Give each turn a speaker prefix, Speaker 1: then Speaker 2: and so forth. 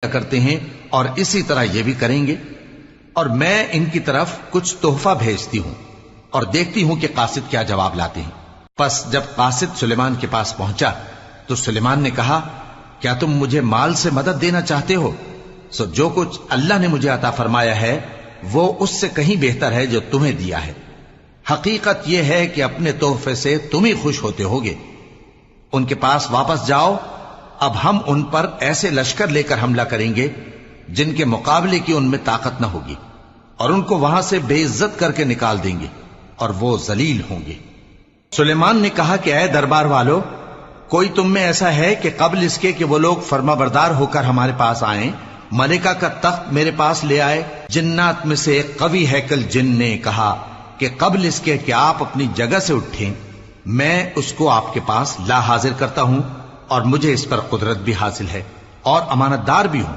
Speaker 1: کرتے ہیں اور اسی طرح یہ بھی کریں گے، اور میں ان کی طرف کچھ تحفہ بھیجتی ہوں اور دیکھتی ہوں کہ قاصد کیا جواب لاتے ہیں۔ پس جب قاصد سلیمان کے پاس پہنچا تو سلیمان نے کہا، کیا تم مجھے مال سے مدد دینا چاہتے ہو؟ سو جو کچھ اللہ نے مجھے عطا فرمایا ہے وہ اس سے کہیں بہتر ہے جو تمہیں دیا ہے۔ حقیقت یہ ہے کہ اپنے تحفے سے تم ہی خوش ہوتے ہوگے۔ ان کے پاس واپس جاؤ، اب ہم ان پر ایسے لشکر لے کر حملہ کریں گے جن کے مقابلے کی ان میں طاقت نہ ہوگی، اور ان کو وہاں سے بے عزت کر کے نکال دیں گے اور وہ ذلیل ہوں گے۔ سلیمان نے کہا کہ اے دربار والو، کوئی تم میں ایسا ہے کہ قبل اس کے کہ وہ لوگ فرما بردار ہو کر ہمارے پاس آئیں ملکہ کا تخت میرے پاس لے آئے؟ جنات میں سے ایک قوی ہیکل جن نے کہا کہ قبل اس کے کہ آپ اپنی جگہ سے اٹھیں میں اس کو آپ کے پاس لا حاضر کرتا ہوں، اور مجھے اس پر قدرت بھی حاصل ہے اور امانت دار بھی ہوں۔